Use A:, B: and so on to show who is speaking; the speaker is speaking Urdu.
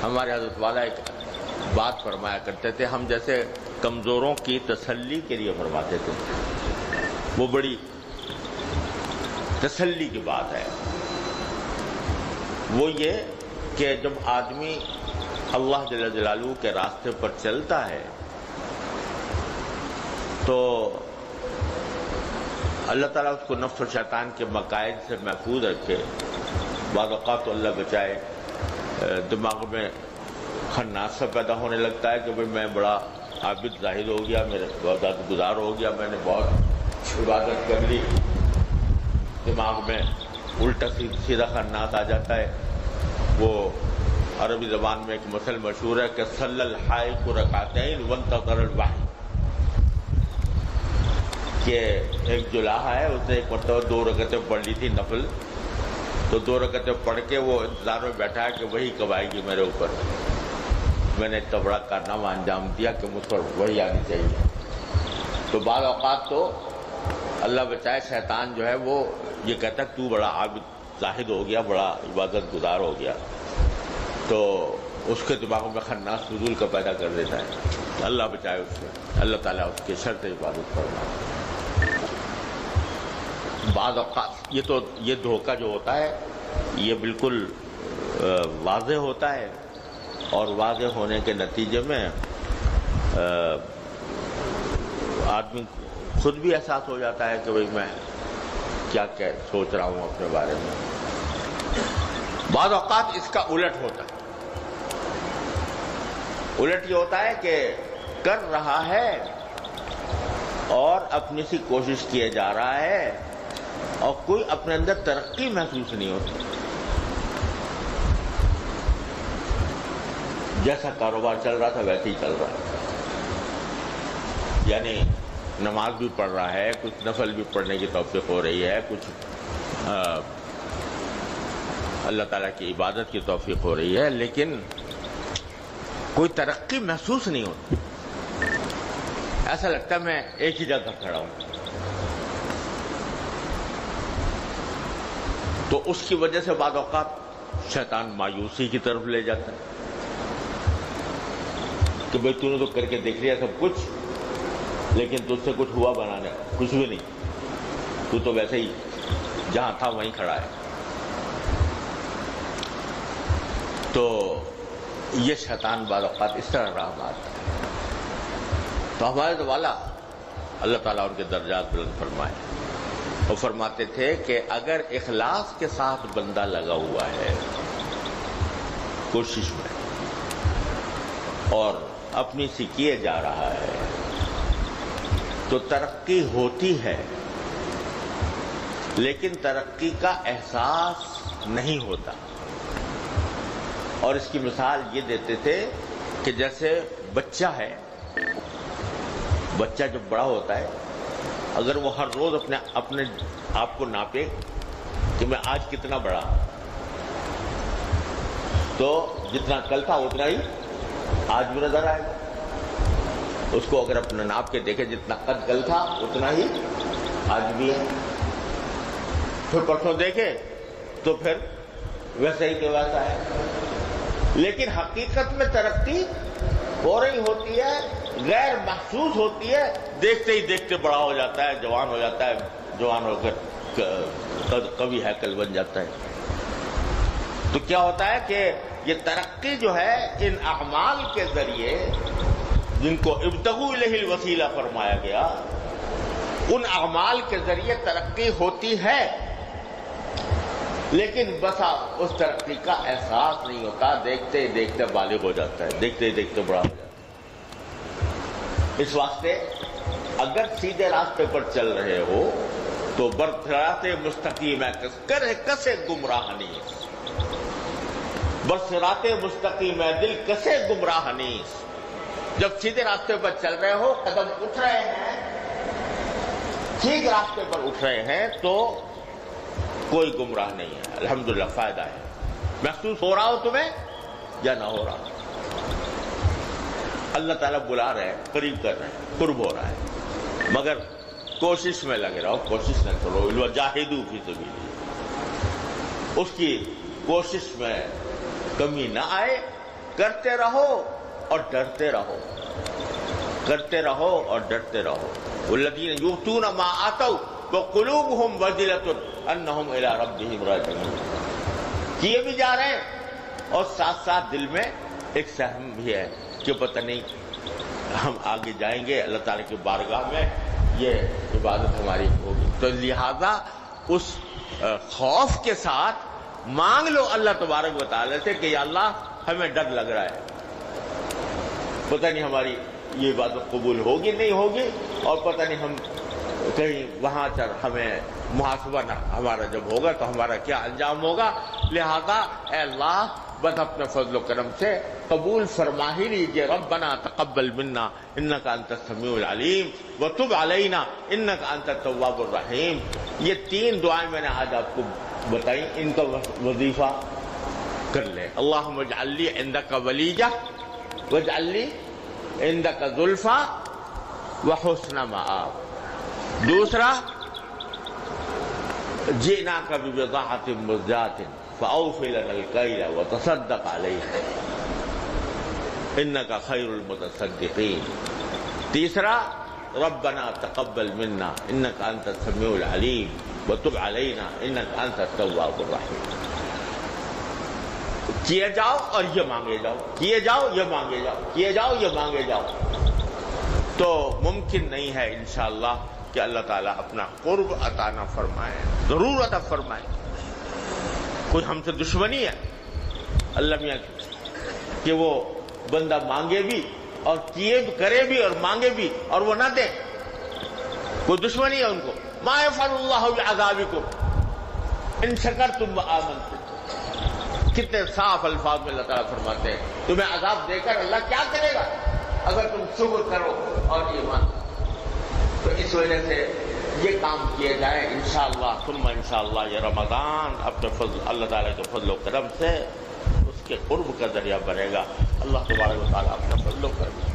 A: ہمارے حضرت والا ایک بات فرمایا کرتے تھے، ہم جیسے کمزوروں کی تسلی کے لیے فرماتے تھے، وہ بڑی تسلی کی بات ہے، وہ یہ کہ جب آدمی اللہ جل جلالہ کے راستے پر چلتا ہے تو اللہ تعالیٰ اس کو نفس و شیطان کے مقائد سے محفوظ رکھے۔ بعض اوقات تو اللہ بچائے دماغ میں خناس سا پیدا ہونے لگتا ہے کہ بھئی میں بڑا عابد زاہد ہو گیا، میرے عبادت گزار ہو گیا، میں نے بہت عبادت کر لی، دماغ میں الٹا سیدھا خناس آ جاتا ہے۔ وہ عربی زبان میں ایک مثل مشہور ہے کہ صلی الحائق رکعتین وانتظر الوحی، کہ ایک جلاحہ ہے، اس نے ایک مرتبہ 2 رکعتیں پڑھ لی تھی نفل، تو 2 رکعتیں پڑھ کے وہ انتظار میں بیٹھا ہے کہ وہی کب آئے گی میرے اوپر، میں نے اتنا بڑا کارنامہ انجام دیا کہ مجھ پر وہی آنی چاہیے۔ تو بعض اوقات تو اللہ بچائے شیطان جو ہے وہ یہ کہتا ہے تو بڑا عابد زاہد ہو گیا، بڑا عبادت گزار ہو گیا، تو اس کے دماغ میں خناس فضول کا پیدا کر دیتا ہے، اللہ بچائے اس سے، اللہ تعالیٰ اس کے شرط عبادت فرمائے۔ بعض اوقات یہ دھوکہ جو ہوتا ہے یہ بالکل واضح ہوتا ہے، اور واضح ہونے کے نتیجے میں آدمی خود بھی احساس ہو جاتا ہے کہ بھئی میں کیا سوچ رہا ہوں اپنے بارے میں۔ بعض اوقات اس کا الٹ ہوتا ہے، الٹ یہ ہوتا ہے کہ کر رہا ہے اور اپنی سی کوشش کیے جا رہا ہے اور کوئی اپنے اندر ترقی محسوس نہیں ہوتی، جیسا کاروبار چل رہا تھا ویسے ہی چل رہا ہے، یعنی نماز بھی پڑھ رہا ہے، کچھ نفل بھی پڑھنے کی توفیق ہو رہی ہے، کچھ اللہ تعالیٰ کی عبادت کی توفیق ہو رہی ہے، لیکن کوئی ترقی محسوس نہیں ہوتی، ایسا لگتا ہے میں ایک ہی جگہ کھڑا ہوں۔ تو اس کی وجہ سے بعض اوقات شیطان مایوسی کی طرف لے جاتا ہے کہ بھئی تو نے تو کر کے دیکھ لیا سب کچھ، لیکن تجھ سے کچھ ہوا بنانے کچھ بھی نہیں، تو ویسے ہی جہاں تھا وہیں کھڑا ہے۔ تو یہ شیطان بعض اوقات اس طرح راہ مارتا ہے۔ تو ہمارے والا اللہ تعالیٰ ان کے درجات بلند فرمائے، وہ فرماتے تھے کہ اگر اخلاص کے ساتھ بندہ لگا ہوا ہے کوشش میں اور اپنی سی کیے جا رہا ہے تو ترقی ہوتی ہے، لیکن ترقی کا احساس نہیں ہوتا۔ اور اس کی مثال یہ دیتے تھے کہ جیسے بچہ ہے، بچہ جب بڑا ہوتا ہے اگر وہ ہر روز اپنے آپ کو ناپے کہ میں آج کتنا بڑا، تو جتنا کل تھا اتنا ہی آج بھی نظر آئے گا اس کو۔ اگر اپنا ناپ کے دیکھے جتنا قد کل تھا اتنا ہی آج بھی ہے، پھر پرسوں دیکھے تو پھر ویسا ہی کہ ویسا ہے۔ لیکن حقیقت میں ترقی ہو رہی ہوتی ہے، غیر محسوس ہوتی ہے، دیکھتے ہی دیکھتے بڑا ہو جاتا ہے، جوان ہو جاتا ہے، جوان ہو کر قوی ہیکل بن جاتا ہے۔ تو کیا ہوتا ہے کہ یہ ترقی جو ہے ان اعمال کے ذریعے جن کو ابتغوا الیہ الوسیلہ فرمایا گیا، ان اعمال کے ذریعے ترقی ہوتی ہے، لیکن بسا اس ترقی کا احساس نہیں ہوتا، دیکھتے ہی دیکھتے بالغ ہو جاتا ہے، دیکھتے ہی دیکھتے بڑا ہو جاتا ہے۔ اس واسطے اگر سیدھے راستے پر چل رہے ہو تو برصراط مستقیم کسے گمراہ نیس، برصراط مستقیم دل کسے گمراہ نیس۔ جب سیدھے راستے پر چل رہے ہو، قدم اٹھ رہے ہیں، ٹھیک راستے پر اٹھ رہے ہیں، تو کوئی گمراہ نہیں ہے، الحمدللہ فائدہ ہے۔ محسوس ہو رہا ہو تمہیں یا نہ ہو رہا، اللہ تعالیٰ بلا رہے ہیں، قریب کر رہے ہیں، قرب ہو رہا ہے، مگر کوشش میں لگے رہو، کوشش نہ کرو، وجاہدوا فی سبیلہ، اس کی کوشش میں کمی نہ آئے کرتے رہو اور ڈرتے رہو، کرتے رہو اور ڈرتے رہو۔ والذین یؤتون ما آتوا وقلوبهم وجلة انہم الی ربہم راجعون، کیے بھی جا رہے ہیں اور ساتھ ساتھ دل میں ایک سہم بھی ہے کہ پتہ نہیں ہم آگے جائیں گے اللہ تعالیٰ کی بارگاہ میں یہ عبادت ہماری ہوگی۔ تو لہذا اس خوف کے ساتھ مانگ لو اللہ تبارک و تعالیٰ سے کہ یا اللہ ہمیں ڈر لگ رہا ہے، پتہ نہیں ہماری یہ عبادت قبول ہوگی نہیں ہوگی، اور پتہ نہیں ہم کہیں وہاں چل ہمیں محاسبہ نہ ہمارا جب ہوگا تو ہمارا کیا انجام ہوگا۔ لہذا اے اللہ بس اپنے فضل و کرم سے قبول فرما ہی لیجیے۔ ربنا تقبل منا انک انت السمیع العلیم وتب علینا انک انت التواب الرحیم۔ یہ 3 دعائیں میں نے آج آپ کو بتائی، ان کا وظیفہ کر لیں۔ اللہم اجعل لی عندک ولیجہ واجعل لی عندک زلفیٰ وحسن مآب۔ دوسرا جئناک ببضاعۃ مزجاۃ فأوف لنا الکیل وتصدق علینا انک خیر المتصدقین۔ تیسرا ربنا تقبل منا انک انت السمیع العلیم وتب علینا انک انت التواب الرحیم۔ کیے جاؤ اور یہ مانگے جاؤ، کیے جاؤ یہ مانگے جاؤ، کیے جاؤ یہ مانگے جاؤ، تو ممکن نہیں ہے انشاءاللہ کہ اللہ تعالیٰ اپنا قرب عطا نہ فرمائے، ضرور عطا فرمائے۔ کوئی ہم سے دشمنی ہے اللہ میاں کہ وہ بندہ مانگے بھی اور کیے کرے بھی اور مانگے بھی اور وہ نہ دے؟ کوئی دشمنی ہے ان کو؟ ما یفعل اللہ بعذابکم ان شکرتم وآمنتم۔ کتنے صاف الفاظ میں اللہ تعالیٰ فرماتے ہیں تمہیں عذاب دے کر اللہ کیا کرے گا اگر تم شکر کرو اور ایمان۔ تو اس وجہ سے یہ کام کیے جائے انشاءاللہ، ثم انشاءاللہ یہ رمضان اپنے فضل اللہ تعالیٰ کے فضل و کرم سے اس کے قرب کا ذریعہ بنے گا۔ اللہ تبارک و تعالیٰ اپنا فضل و کرم